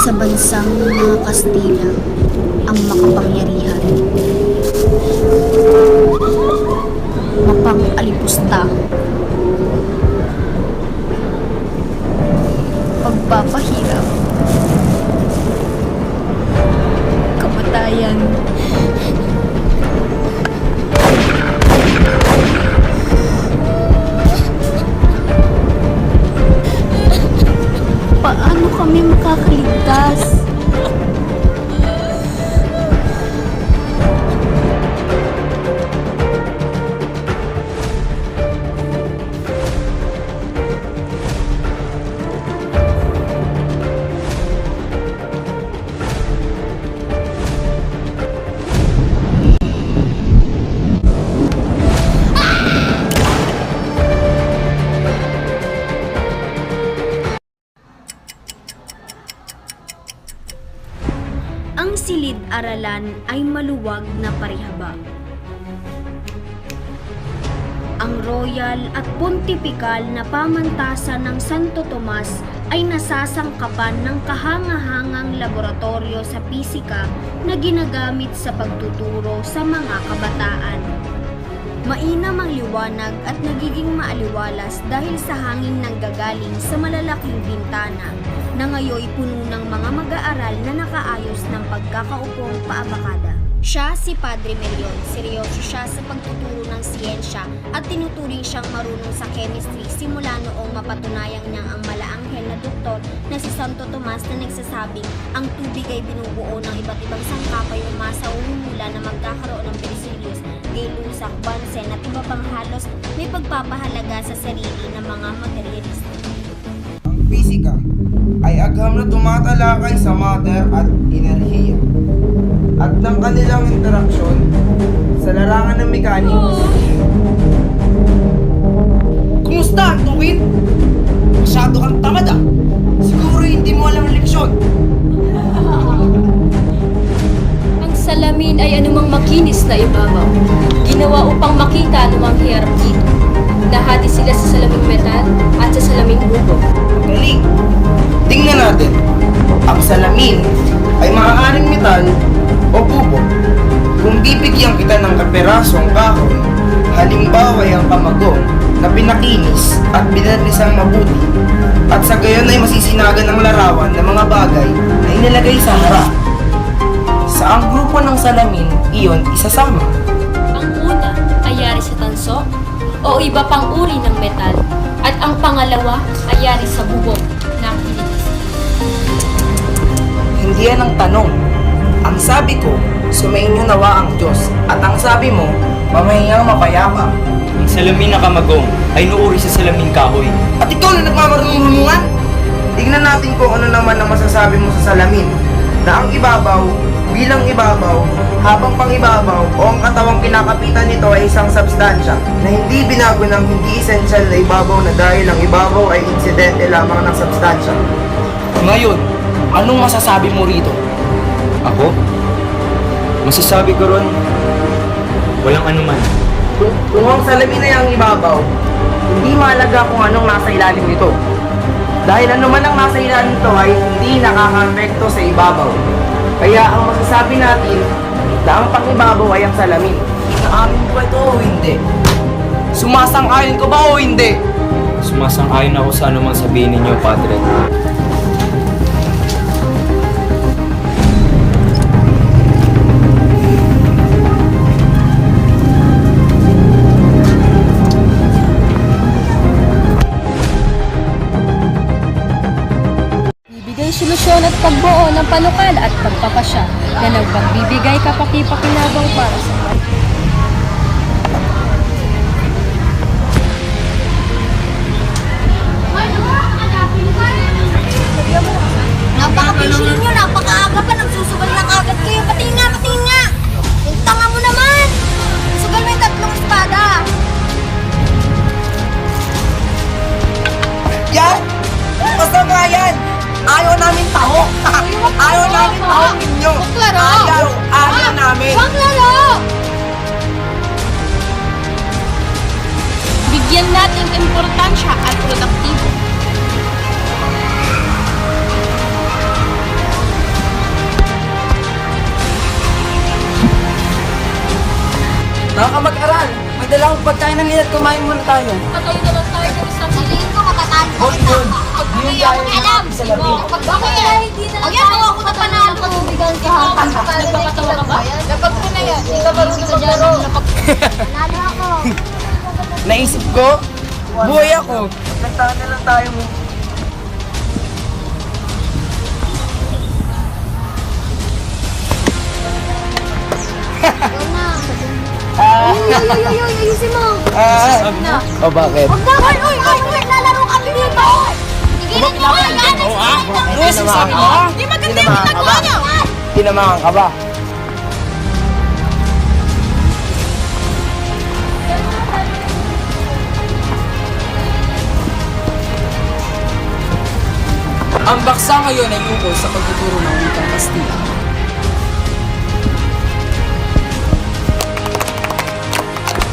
Sa bansang mga Kastila ang makapangyarihan, mapang-alipusta, pagpapahirap, kamatayan. Paano kami makakaligtas? Ang silid-aralan ay maluwag na parihabag. Ang royal at pontifikal na pamantasan ng Santo Tomas ay nasasangkapan ng kahangahangang laboratorio sa pisika na ginagamit sa pagtuturo sa mga kabataan. Mainam ang liwanag at nagiging maaliwalas dahil sa hangin nanggagaling sa malalaking bintana na ngayoy puno ng mga mag-aaral na nakaayos ng pagkakaupong paabakada. Siya si Padre Merion, seryoso siya sa pagtuturo ng siyensya at tinuturing siyang marunong sa chemistry simula noong mapatunayang niyang ang malaanghel na doktor na si Santo Tomas na nagsasabing ang tubig ay binubuo ng iba't ibang sangkapay o masa o humula na magkakaroon ng Berzelius, Gay-Lussac, Bunsen at iba pang halos may pagpapahalaga sa sarili ng mga materyalista. Ang pisika ay agham na tumatalakay sa matter at enerhiya at ng kanilang interaksyon sa larangan ng mechanics. Kumusta, Antuin? Masyado kang tamad ah. Siguro hindi mo alam ang leksyon. Ang salamin ay anumang makinis na ibabaw. Ginawa upang makita anumang hiyarap dito. Nahati sila sa salaming metal at sa salaming bubog. Galing! Tingnan natin. Ang salamin ay maaaring metal o bubog. Kung bibigyan kita ng kaperasong kahoy, halimbawa ay ang kamagong na pinakinis at binarnisang mabuti at sa gayon ay masisinagan ng larawan ng mga bagay na inilagay sa harap. Sa ang grupo ng salamin, iyon isasama. Ang una ay yari sa tanso o iba pang uri ng metal at ang pangalawa ay yari sa bubog na kininis. Hindi yan ang tanong. Ang sabi ko, sumainyo nawa ang Diyos at ang sabi mo, mamahiyang mapayapa. Ang salamin na kamagong ay nuuri sa salamin kahoy. At ikaw na nagmamarunungan? Tignan natin kung ano naman ang masasabi mo sa salamin na ang ibabaw, bilang ibabaw, habang pang ibabaw o ang katawang kinakapitan nito ay isang substansya na hindi binago ng hindi essential na ibabaw na dahil ang ibabaw ay insidente lamang ng substansya. Ngayon, anong masasabi mo rito? Ako? Masasabi ko ron, walang anuman. Kung ang salamin ay ang ibabaw, hindi mahalaga kung anong nasa ilalim nito. Dahil anuman ang nasa ilalim nito ay hindi nakaka-apekto sa ibabaw. Kaya ang masasabi natin na ang pang-ibabaw ay ang salamin. Inaamin mo ba ito o hindi? Sumasang-ayon ko ba o hindi? Sumasang-ayon ako sa anumang sabihin ninyo, Padre. Solusyon at pagbuo ng panukal at pagpapasya na nagpagbibigay kapaki-pakinabang para sa bansa. Napaka-busy ninyo, napaka-aga pa, nagsusugal na agad kayo. Patingin nga, patingin nga! Yung tanga mo naman! Sugal mo yung 3 espada! Yan! Basta nga yan! Ayaw namin taho! Ayaw namin taho ninyo! Ayaw namin! Huwag laro! Bigyan natin importansya at produktibo. dala akong pagkain ng at kumain muna tayo. Patayo na lang tayo ng isang Sabihin ko matatalo ko kita. Ngayon tayo nakakasalamin. Bakit? Hindi na lang tayo ako na panalo. Katubigan ka. Nagpapatawa ka ba? Napag ko na yan. Hindi ka marunong maglaro. Panalo ako. Naisip ko, buhay ako. Nagtaan na lang tayo mo. Ikaw na. Ayusin mo. O bakit? Huwag na. Uy, naglalaro kami dito. Tigilin mo nga yan. Ano sinasabi mo? Hindi maganda yung ginagawa niyo. Tinamaan ka ba? Ang baksa ngayon ay ukol sa pagtuturo ng wikang Kastila.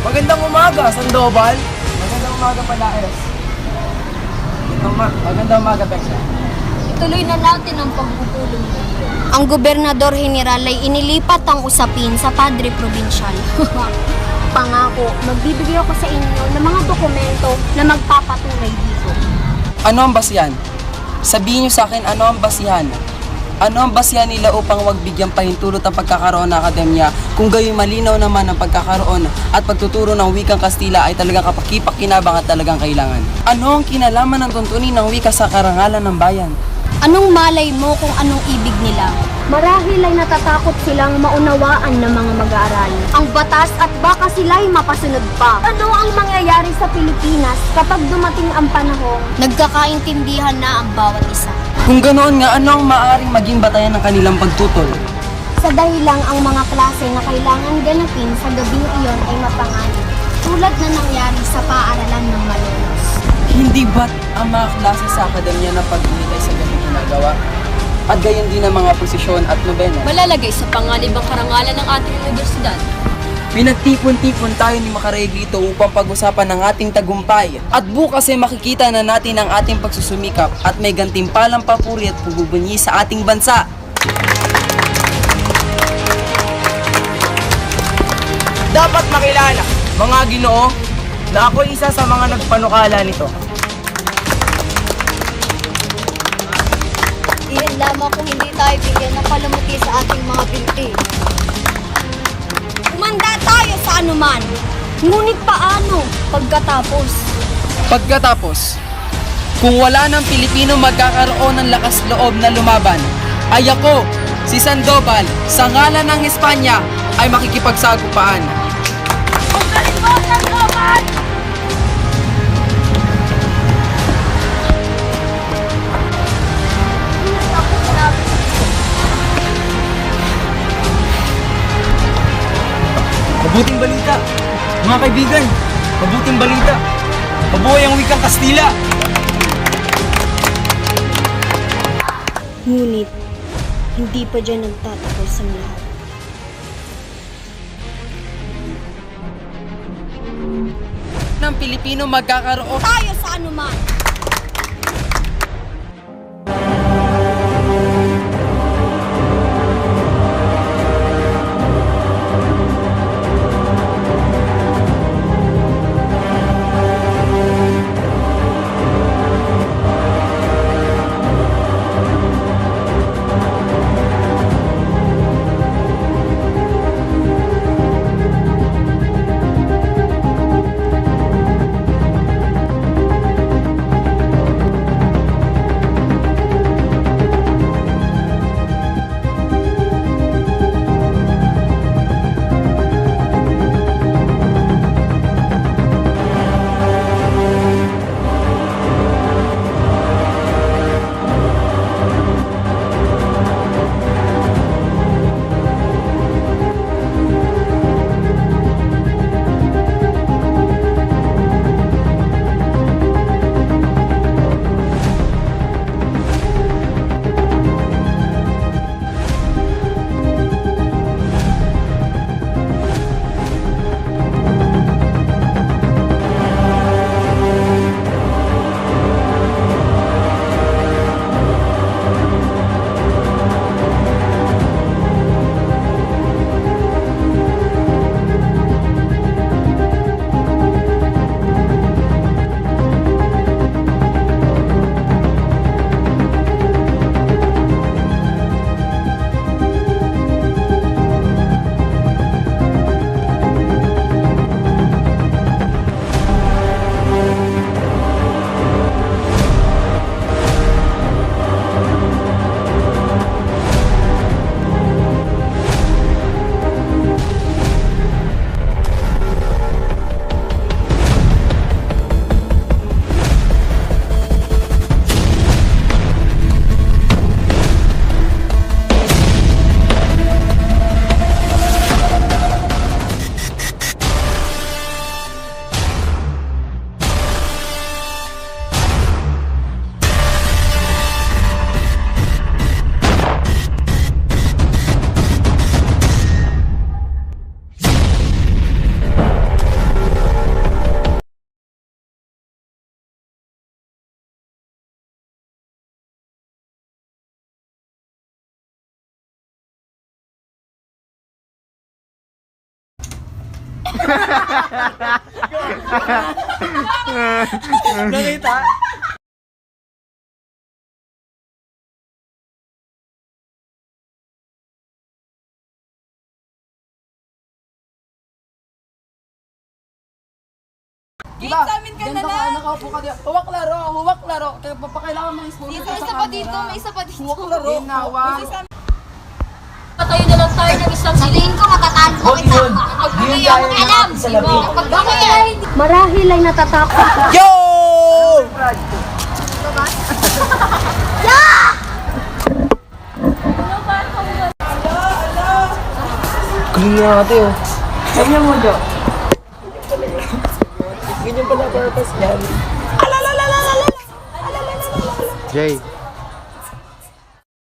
Magandang umaga, Sandoval. Magandang umaga, Palaes. Magandang umaga, Pexa. Ituloy na natin ang pagpupulong na iyon. Ang Gobernador General ay inilipat ang usapin sa Padre Provincial. Pangako, magbibigay ako sa inyo ng mga dokumento na magpapatunay dito. Ano ang basihan? Sabihin niyo sa akin ano ang basihan? Ano ang basihan nila upang wag bigyang pahintulot ang pagkakaroon ng akademya kung gayon malinaw naman ang pagkakaroon at pagtuturo ng wikang Kastila ay talagang kapakipakinabang at talagang kailangan? Ano ang kinalaman ng tuntunin ng wika sa karangalan ng bayan? Anong malay mo kung anong ibig nila? Marahil ay natatakot silang maunawaan ng mga mag-aaral. Ang batas at baka sila'y mapasunod pa. Ano ang mangyayari sa Pilipinas kapag dumating ang panahon? Nagkakaintindihan na ang bawat isa. Kung ganoon nga, ano ang maaaring maging batayan ng kanilang pagtutol? Sa dahilang ang mga klase na kailangan ganapin sa gabing iyon ay mapanganib, tulad na nangyari sa paaralan ng Malolos. Hindi ba't ang mga klase sa akademya ng pag-ulit ay sa ganung ginagawa? At gayon din ang mga posisyon at nobena. Malalagay sa panganib ang karangalan ng ating universidad. Pinagtipon-tipon tayo ni Makareglito upang pag-usapan ng ating tagumpay. At bukas ay makikita na natin ang ating pagsusumikap at may gantimpalang papuri at pagbubunyi sa ating bansa. Dapat makilala, mga Ginoo, na ako isa sa mga nagpanukala nito. Iyan lamang kung hindi tayo bigyan ng palamuti sa ating mga binti. Umanda tayo sa anuman. Ngunit paano pagkatapos? Pagkatapos, kung wala ng Pilipino magkakaroon ng lakas loob na lumaban, ay ako, si Sandoval, sa ngalan ng Espanya, ay makikipagsagupaan. Mabuting balita, mga kaibigan, mabuting balita. Mabuhay ang wikang Kastila. Ngunit, hindi pa dyan nagtatapos ang lahat. Ng Pilipino magkakaroon Tayo sa anuman. Nakita? Amin ka na na! Nakaupo ka dito. Huwak laro, huwak laro. Kaya papakailangan mo yung spoon. May isa pa dito, may isa pa dito. Huwak laro. Ginawa. Patayo na lang tayo ng isang Sabihin ko matatalo kita. Pagpagay ang alam. Pagpagay. Marahil ay natatakot ka. Yo! Galing nga ate oh. Ganyan mo, Jo. Ganyan pala purpose yan. Jay,